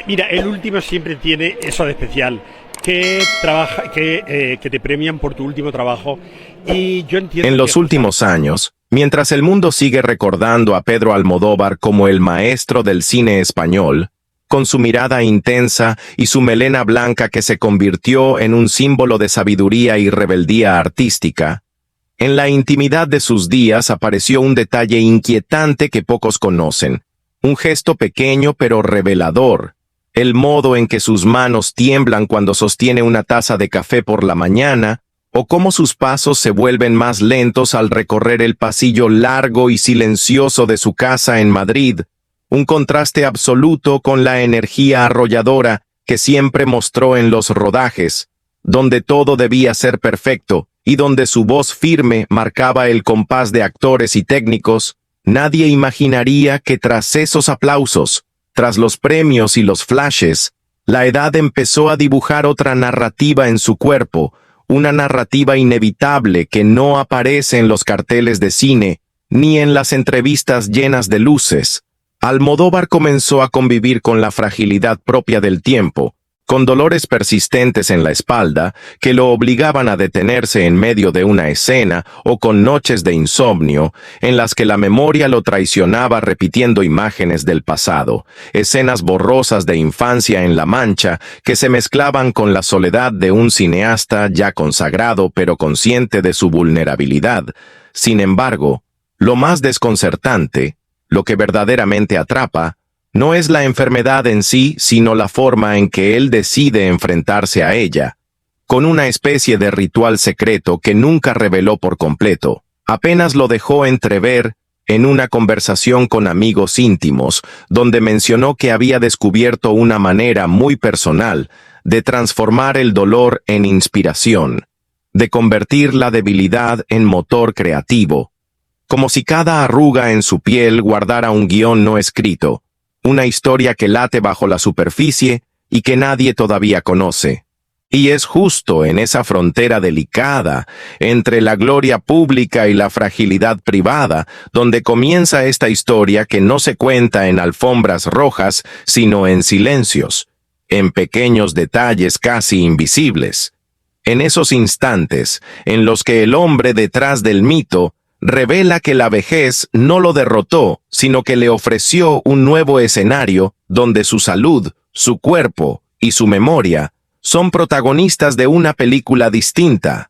Mira, el último siempre tiene eso de especial, que te premian por tu último trabajo. Y yo En entiendo que los últimos años, mientras el mundo sigue recordando a Pedro Almodóvar como el maestro del cine español, con su mirada intensa y su melena blanca que se convirtió en un símbolo de sabiduría y rebeldía artística, en la intimidad de sus días apareció un detalle inquietante que pocos conocen, un gesto pequeño pero revelador, el modo en que sus manos tiemblan cuando sostiene una taza de café por la mañana, o cómo sus pasos se vuelven más lentos al recorrer el pasillo largo y silencioso de su casa en Madrid, un contraste absoluto con la energía arrolladora que siempre mostró en los rodajes, donde todo debía ser perfecto y donde su voz firme marcaba el compás de actores y técnicos. Nadie imaginaría que tras esos aplausos, tras los premios y los flashes, la edad empezó a dibujar otra narrativa en su cuerpo, una narrativa inevitable que no aparece en los carteles de cine, ni en las entrevistas llenas de luces. Almodóvar comenzó a convivir con la fragilidad propia del tiempo, con dolores persistentes en la espalda que lo obligaban a detenerse en medio de una escena o con noches de insomnio en las que la memoria lo traicionaba repitiendo imágenes del pasado, escenas borrosas de infancia en La Mancha que se mezclaban con la soledad de un cineasta ya consagrado pero consciente de su vulnerabilidad. Sin embargo, lo más desconcertante, lo que verdaderamente atrapa, no es la enfermedad en sí, sino la forma en que él decide enfrentarse a ella, con una especie de ritual secreto que nunca reveló por completo. Apenas lo dejó entrever en una conversación con amigos íntimos, donde mencionó que había descubierto una manera muy personal de transformar el dolor en inspiración, de convertir la debilidad en motor creativo, como si cada arruga en su piel guardara un guión no escrito, una historia que late bajo la superficie y que nadie todavía conoce. Y es justo en esa frontera delicada entre la gloria pública y la fragilidad privada donde comienza esta historia que no se cuenta en alfombras rojas, sino en silencios, en pequeños detalles casi invisibles. En esos instantes en los que el hombre detrás del mito revela que la vejez no lo derrotó, sino que le ofreció un nuevo escenario donde su salud, su cuerpo y su memoria son protagonistas de una película distinta,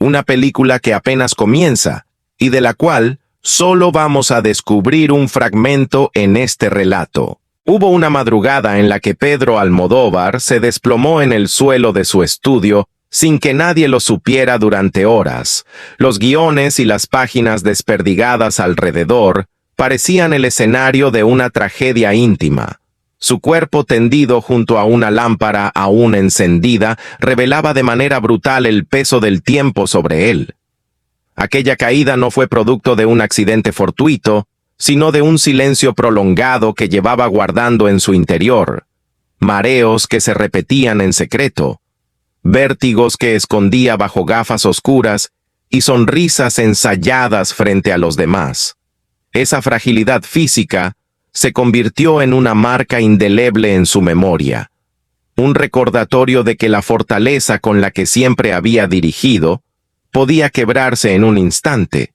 una película que apenas comienza y de la cual solo vamos a descubrir un fragmento en este relato. Hubo una madrugada en la que Pedro Almodóvar se desplomó en el suelo de su estudio sin que nadie lo supiera durante horas. Los guiones y las páginas desperdigadas alrededor parecían el escenario de una tragedia íntima. Su cuerpo tendido junto a una lámpara aún encendida revelaba de manera brutal el peso del tiempo sobre él. Aquella caída no fue producto de un accidente fortuito, sino de un silencio prolongado que llevaba guardando en su interior, mareos que se repetían en secreto, vértigos que escondía bajo gafas oscuras y sonrisas ensayadas frente a los demás. Esa fragilidad física se convirtió en una marca indeleble en su memoria, un recordatorio de que la fortaleza con la que siempre había dirigido podía quebrarse en un instante.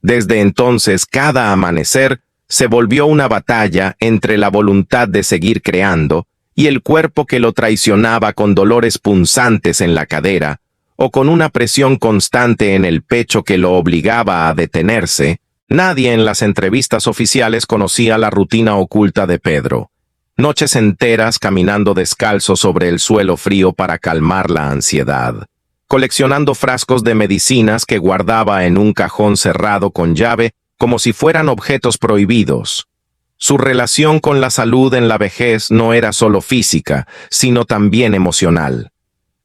Desde entonces, cada amanecer se volvió una batalla entre la voluntad de seguir creando y el cuerpo que lo traicionaba con dolores punzantes en la cadera, o con una presión constante en el pecho que lo obligaba a detenerse. Nadie en las entrevistas oficiales conocía la rutina oculta de Pedro. Noches enteras caminando descalzo sobre el suelo frío para calmar la ansiedad, coleccionando frascos de medicinas que guardaba en un cajón cerrado con llave como si fueran objetos prohibidos. Su relación con la salud en la vejez no era solo física, sino también emocional.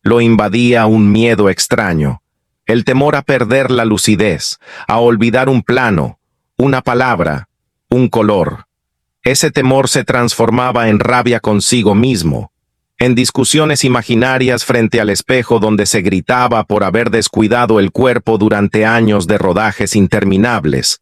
Lo invadía un miedo extraño, el temor a perder la lucidez, a olvidar un plano, una palabra, un color. Ese temor se transformaba en rabia consigo mismo, en discusiones imaginarias frente al espejo donde se gritaba por haber descuidado el cuerpo durante años de rodajes interminables.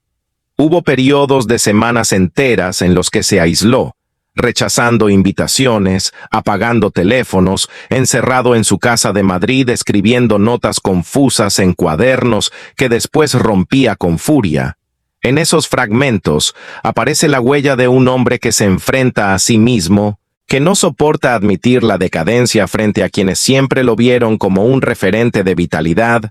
Hubo periodos de semanas enteras en los que se aisló, rechazando invitaciones, apagando teléfonos, encerrado en su casa de Madrid escribiendo notas confusas en cuadernos que después rompía con furia. En esos fragmentos aparece la huella de un hombre que se enfrenta a sí mismo, que no soporta admitir la decadencia frente a quienes siempre lo vieron como un referente de vitalidad.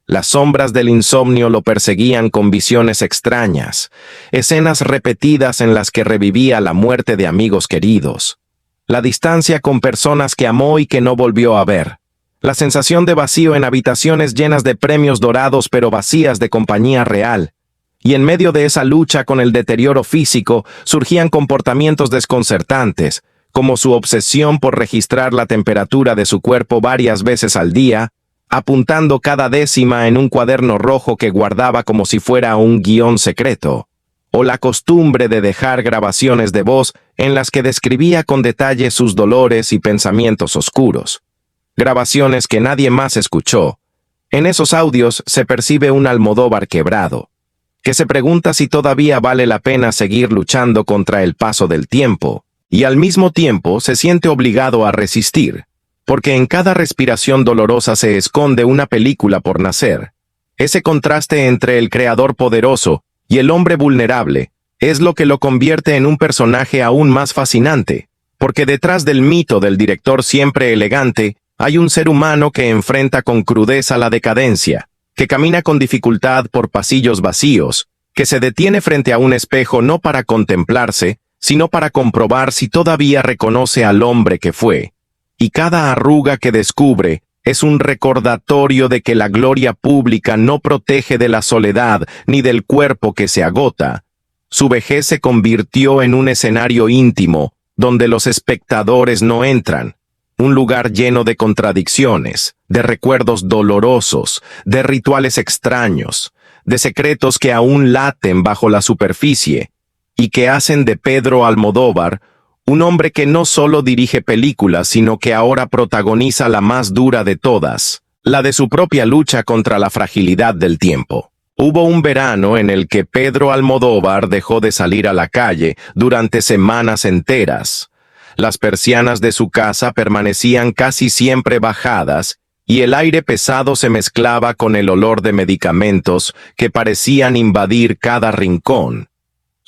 Las sombras del insomnio lo perseguían con visiones extrañas, escenas repetidas en las que revivía la muerte de amigos queridos, la distancia con personas que amó y que no volvió a ver, la sensación de vacío en habitaciones llenas de premios dorados pero vacías de compañía real. Y en medio de esa lucha con el deterioro físico surgían comportamientos desconcertantes, como su obsesión por registrar la temperatura de su cuerpo varias veces al día, apuntando cada décima en un cuaderno rojo que guardaba como si fuera un guión secreto, o la costumbre de dejar grabaciones de voz en las que describía con detalle sus dolores y pensamientos oscuros. Grabaciones que nadie más escuchó. En esos audios se percibe un Almodóvar quebrado, que se pregunta si todavía vale la pena seguir luchando contra el paso del tiempo, y al mismo tiempo se siente obligado a resistir, porque en cada respiración dolorosa se esconde una película por nacer. Ese contraste entre el creador poderoso y el hombre vulnerable es lo que lo convierte en un personaje aún más fascinante, porque detrás del mito del director siempre elegante hay un ser humano que enfrenta con crudeza la decadencia, que camina con dificultad por pasillos vacíos, que se detiene frente a un espejo no para contemplarse, sino para comprobar si todavía reconoce al hombre que fue. Y cada arruga que descubre es un recordatorio de que la gloria pública no protege de la soledad ni del cuerpo que se agota. Su vejez se convirtió en un escenario íntimo, donde los espectadores no entran. Un lugar lleno de contradicciones, de recuerdos dolorosos, de rituales extraños, de secretos que aún laten bajo la superficie, y que hacen de Pedro Almodóvar un hombre que no solo dirige películas, sino que ahora protagoniza la más dura de todas, la de su propia lucha contra la fragilidad del tiempo. Hubo un verano en el que Pedro Almodóvar dejó de salir a la calle durante semanas enteras. Las persianas de su casa permanecían casi siempre bajadas, y el aire pesado se mezclaba con el olor de medicamentos que parecían invadir cada rincón.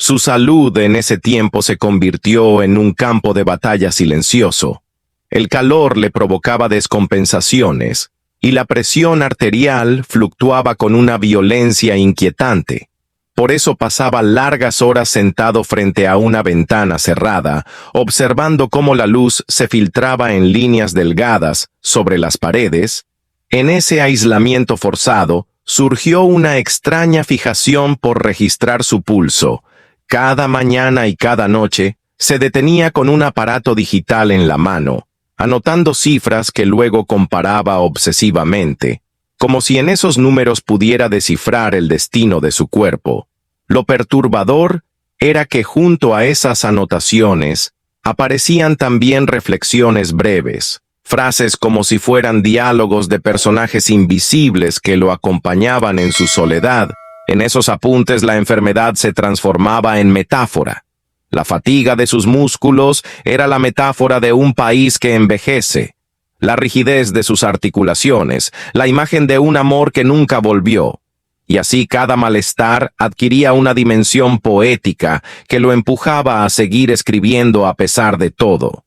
Su salud en ese tiempo se convirtió en un campo de batalla silencioso. El calor le provocaba descompensaciones, y la presión arterial fluctuaba con una violencia inquietante. Por eso pasaba largas horas sentado frente a una ventana cerrada, observando cómo la luz se filtraba en líneas delgadas sobre las paredes. En ese aislamiento forzado, surgió una extraña fijación por registrar su pulso. Cada mañana y cada noche, se detenía con un aparato digital en la mano, anotando cifras que luego comparaba obsesivamente, como si en esos números pudiera descifrar el destino de su cuerpo. Lo perturbador era que junto a esas anotaciones, aparecían también reflexiones breves, frases como si fueran diálogos de personajes invisibles que lo acompañaban en su soledad. En esos apuntes la enfermedad se transformaba en metáfora. La fatiga de sus músculos era la metáfora de un país que envejece. La rigidez de sus articulaciones, la imagen de un amor que nunca volvió. Y así cada malestar adquiría una dimensión poética que lo empujaba a seguir escribiendo a pesar de todo.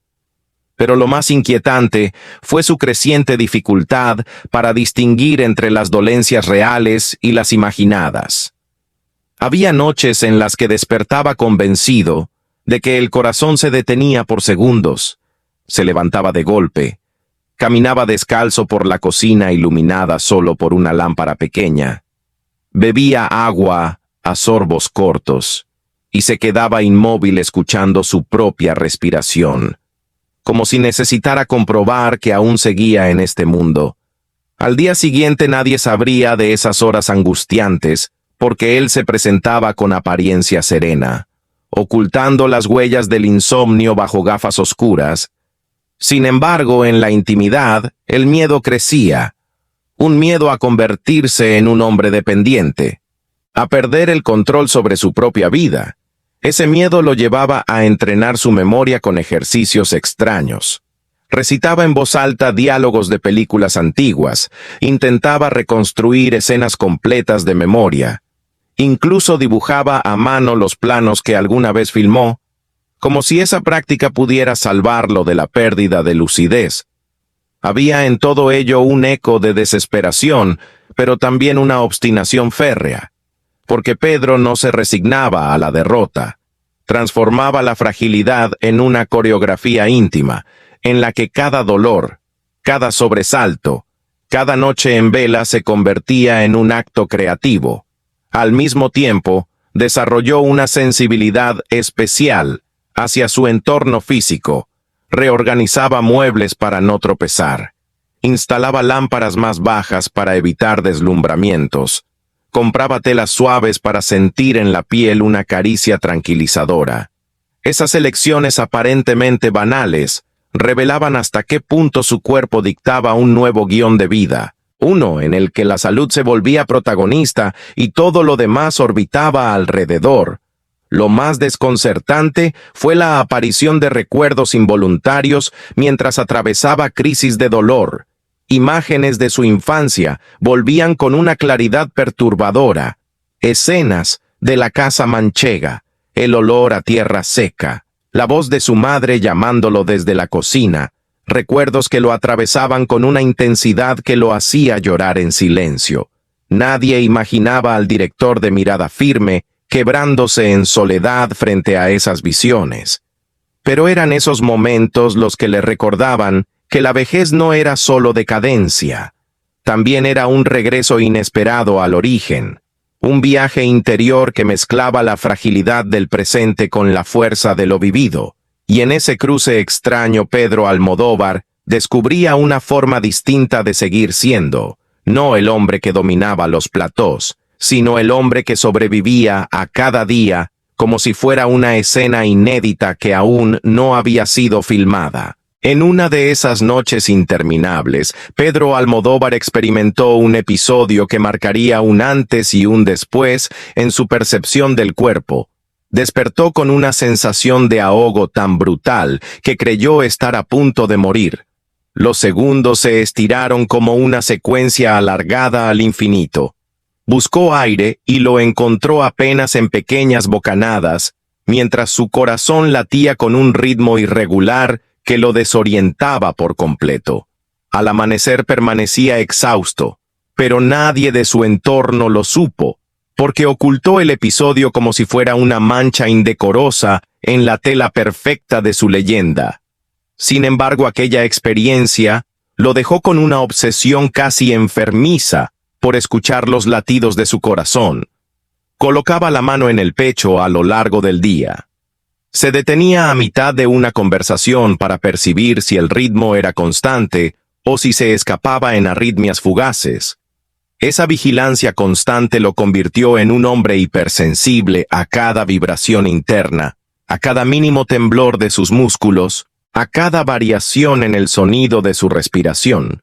Pero lo más inquietante fue su creciente dificultad para distinguir entre las dolencias reales y las imaginadas. Había noches en las que despertaba convencido de que el corazón se detenía por segundos, se levantaba de golpe, caminaba descalzo por la cocina iluminada solo por una lámpara pequeña, bebía agua a sorbos cortos y se quedaba inmóvil escuchando su propia respiración, como si necesitara comprobar que aún seguía en este mundo. Al día siguiente nadie sabría de esas horas angustiantes, porque él se presentaba con apariencia serena, ocultando las huellas del insomnio bajo gafas oscuras. Sin embargo, en la intimidad, el miedo crecía, un miedo a convertirse en un hombre dependiente, a perder el control sobre su propia vida. Ese miedo lo llevaba a entrenar su memoria con ejercicios extraños. Recitaba en voz alta diálogos de películas antiguas, intentaba reconstruir escenas completas de memoria. Incluso dibujaba a mano los planos que alguna vez filmó, como si esa práctica pudiera salvarlo de la pérdida de lucidez. Había en todo ello un eco de desesperación, pero también una obstinación férrea, porque Pedro no se resignaba a la derrota. Transformaba la fragilidad en una coreografía íntima, en la que cada dolor, cada sobresalto, cada noche en vela se convertía en un acto creativo. Al mismo tiempo, desarrolló una sensibilidad especial hacia su entorno físico, reorganizaba muebles para no tropezar, instalaba lámparas más bajas para evitar deslumbramientos, compraba telas suaves para sentir en la piel una caricia tranquilizadora. Esas elecciones aparentemente banales revelaban hasta qué punto su cuerpo dictaba un nuevo guión de vida, uno en el que la salud se volvía protagonista y todo lo demás orbitaba alrededor. Lo más desconcertante fue la aparición de recuerdos involuntarios mientras atravesaba crisis de dolor. Imágenes de su infancia volvían con una claridad perturbadora. Escenas de la casa manchega, el olor a tierra seca, la voz de su madre llamándolo desde la cocina, recuerdos que lo atravesaban con una intensidad que lo hacía llorar en silencio. Nadie imaginaba al director de mirada firme quebrándose en soledad frente a esas visiones. Pero eran esos momentos los que le recordaban que la vejez no era solo decadencia, también era un regreso inesperado al origen, un viaje interior que mezclaba la fragilidad del presente con la fuerza de lo vivido, y en ese cruce extraño Pedro Almodóvar descubría una forma distinta de seguir siendo, no el hombre que dominaba los platós, sino el hombre que sobrevivía a cada día como si fuera una escena inédita que aún no había sido filmada. En una de esas noches interminables, Pedro Almodóvar experimentó un episodio que marcaría un antes y un después en su percepción del cuerpo. Despertó con una sensación de ahogo tan brutal que creyó estar a punto de morir. Los segundos se estiraron como una secuencia alargada al infinito. Buscó aire y lo encontró apenas en pequeñas bocanadas, mientras su corazón latía con un ritmo irregular que lo desorientaba por completo. Al amanecer permanecía exhausto, pero nadie de su entorno lo supo, porque ocultó el episodio como si fuera una mancha indecorosa en la tela perfecta de su leyenda. Sin embargo, aquella experiencia lo dejó con una obsesión casi enfermiza por escuchar los latidos de su corazón. Colocaba la mano en el pecho a lo largo del día. Se detenía a mitad de una conversación para percibir si el ritmo era constante o si se escapaba en arritmias fugaces. Esa vigilancia constante lo convirtió en un hombre hipersensible a cada vibración interna, a cada mínimo temblor de sus músculos, a cada variación en el sonido de su respiración.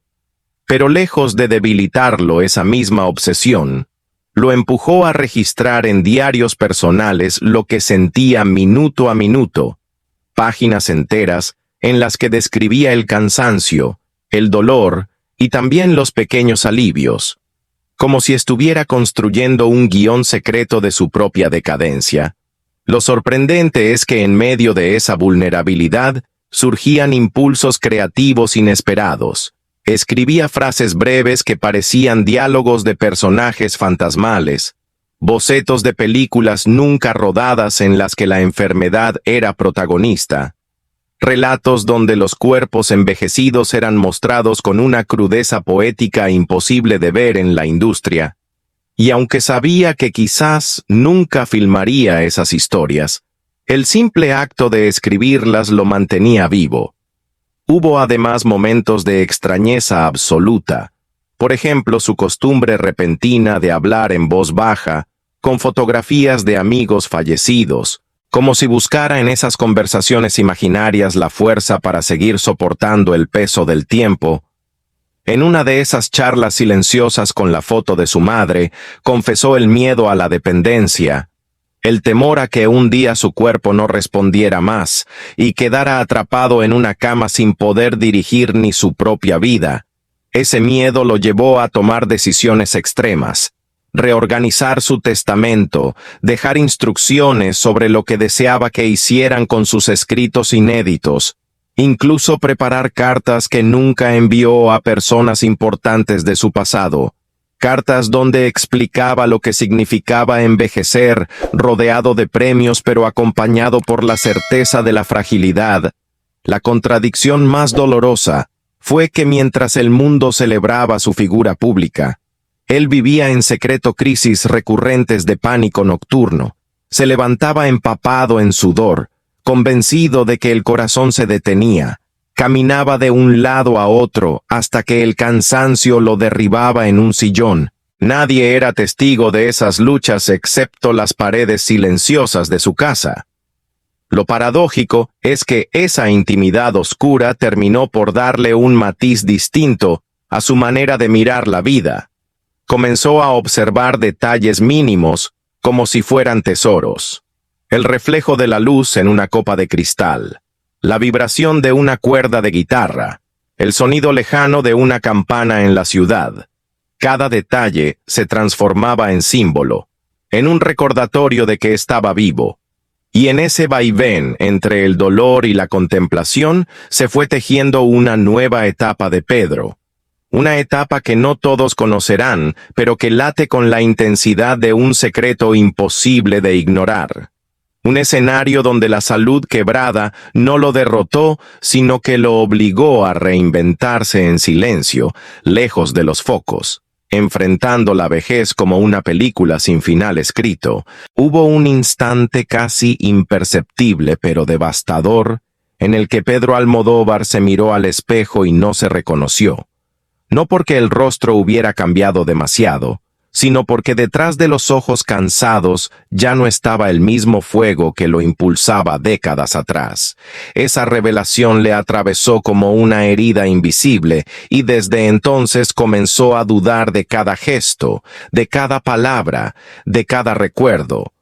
Pero lejos de debilitarlo esa misma obsesión, lo empujó a registrar en diarios personales lo que sentía minuto a minuto, páginas enteras en las que describía el cansancio, el dolor y también los pequeños alivios, como si estuviera construyendo un guión secreto de su propia decadencia. Lo sorprendente es que en medio de esa vulnerabilidad surgían impulsos creativos inesperados. Escribía frases breves que parecían diálogos de personajes fantasmales, bocetos de películas nunca rodadas en las que la enfermedad era protagonista, relatos donde los cuerpos envejecidos eran mostrados con una crudeza poética imposible de ver en la industria. Y aunque sabía que quizás nunca filmaría esas historias, el simple acto de escribirlas lo mantenía vivo. Hubo además momentos de extrañeza absoluta, por ejemplo su costumbre repentina de hablar en voz baja, con fotografías de amigos fallecidos, como si buscara en esas conversaciones imaginarias la fuerza para seguir soportando el peso del tiempo. En una de esas charlas silenciosas con la foto de su madre, confesó el miedo a la dependencia. El temor a que un día su cuerpo no respondiera más y quedara atrapado en una cama sin poder dirigir ni su propia vida. Ese miedo lo llevó a tomar decisiones extremas. Reorganizar su testamento, dejar instrucciones sobre lo que deseaba que hicieran con sus escritos inéditos, incluso preparar cartas que nunca envió a personas importantes de su pasado. Cartas donde explicaba lo que significaba envejecer, rodeado de premios pero acompañado por la certeza de la fragilidad. La contradicción más dolorosa fue que mientras el mundo celebraba su figura pública, él vivía en secreto crisis recurrentes de pánico nocturno. Se levantaba empapado en sudor, convencido de que el corazón se detenía. Caminaba de un lado a otro hasta que el cansancio lo derribaba en un sillón. Nadie era testigo de esas luchas excepto las paredes silenciosas de su casa. Lo paradójico es que esa intimidad oscura terminó por darle un matiz distinto a su manera de mirar la vida. Comenzó a observar detalles mínimos como si fueran tesoros. El reflejo de la luz en una copa de cristal. La vibración de una cuerda de guitarra, el sonido lejano de una campana en la ciudad. Cada detalle se transformaba en símbolo, en un recordatorio de que estaba vivo. Y en ese vaivén entre el dolor y la contemplación se fue tejiendo una nueva etapa de Pedro. Una etapa que no todos conocerán, pero que late con la intensidad de un secreto imposible de ignorar. Un escenario donde la salud quebrada no lo derrotó, sino que lo obligó a reinventarse en silencio, lejos de los focos. Enfrentando la vejez como una película sin final escrito, hubo un instante casi imperceptible pero devastador, en el que Pedro Almodóvar se miró al espejo y no se reconoció. No porque el rostro hubiera cambiado demasiado, sino porque detrás de los ojos cansados ya no estaba el mismo fuego que lo impulsaba décadas atrás. Esa revelación le atravesó como una herida invisible y desde entonces comenzó a dudar de cada gesto, de cada palabra, de cada recuerdo.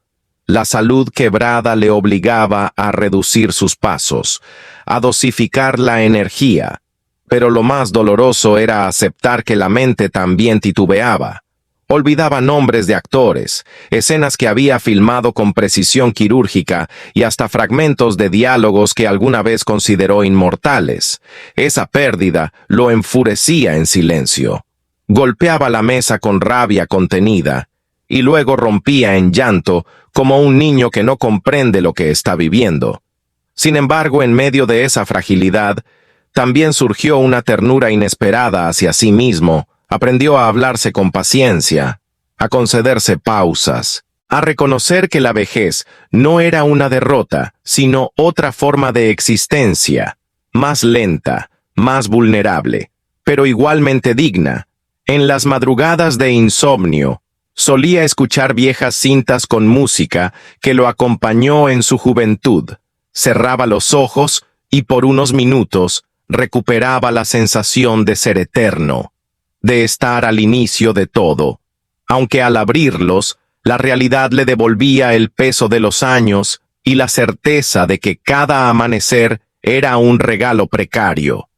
La salud quebrada le obligaba a reducir sus pasos, a dosificar la energía, pero lo más doloroso era aceptar que la mente también titubeaba. Olvidaba nombres de actores, escenas que había filmado con precisión quirúrgica y hasta fragmentos de diálogos que alguna vez consideró inmortales. Esa pérdida lo enfurecía en silencio. Golpeaba la mesa con rabia contenida y luego rompía en llanto como un niño que no comprende lo que está viviendo. Sin embargo, en medio de esa fragilidad, también surgió una ternura inesperada hacia sí mismo. Aprendió a hablarse con paciencia, a concederse pausas, a reconocer que la vejez no era una derrota, sino otra forma de existencia, más lenta, más vulnerable, pero igualmente digna. En las madrugadas de insomnio, solía escuchar viejas cintas con música que lo acompañó en su juventud. Cerraba los ojos y por unos minutos recuperaba la sensación de ser eterno, de estar al inicio de todo, aunque al abrirlos, la realidad le devolvía el peso de los años y la certeza de que cada amanecer era un regalo precario.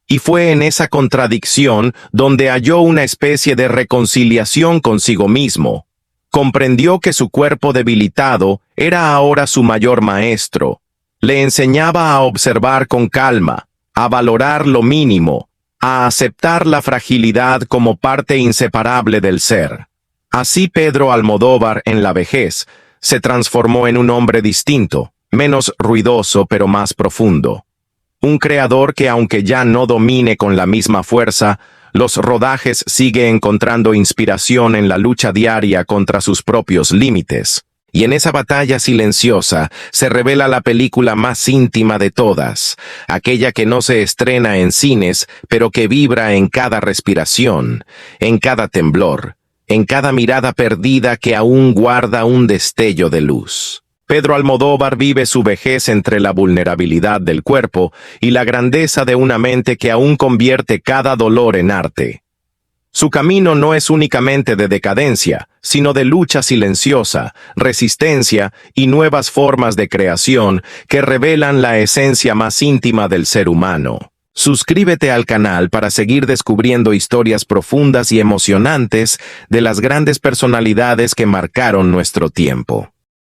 Y fue en esa contradicción donde halló una especie de reconciliación consigo mismo. Comprendió que su cuerpo debilitado era ahora su mayor maestro. Le enseñaba a observar con calma, a valorar lo mínimo, a aceptar la fragilidad como parte inseparable del ser. Así Pedro Almodóvar en la vejez se transformó en un hombre distinto, menos ruidoso pero más profundo. Un creador que aunque ya no domine con la misma fuerza, los rodajes sigue encontrando inspiración en la lucha diaria contra sus propios límites. Y en esa batalla silenciosa se revela la película más íntima de todas, aquella que no se estrena en cines, pero que vibra en cada respiración, en cada temblor, en cada mirada perdida que aún guarda un destello de luz. Pedro Almodóvar vive su vejez entre la vulnerabilidad del cuerpo y la grandeza de una mente que aún convierte cada dolor en arte. Su camino no es únicamente de decadencia, sino de lucha silenciosa, resistencia y nuevas formas de creación que revelan la esencia más íntima del ser humano. Suscríbete al canal para seguir descubriendo historias profundas y emocionantes de las grandes personalidades que marcaron nuestro tiempo.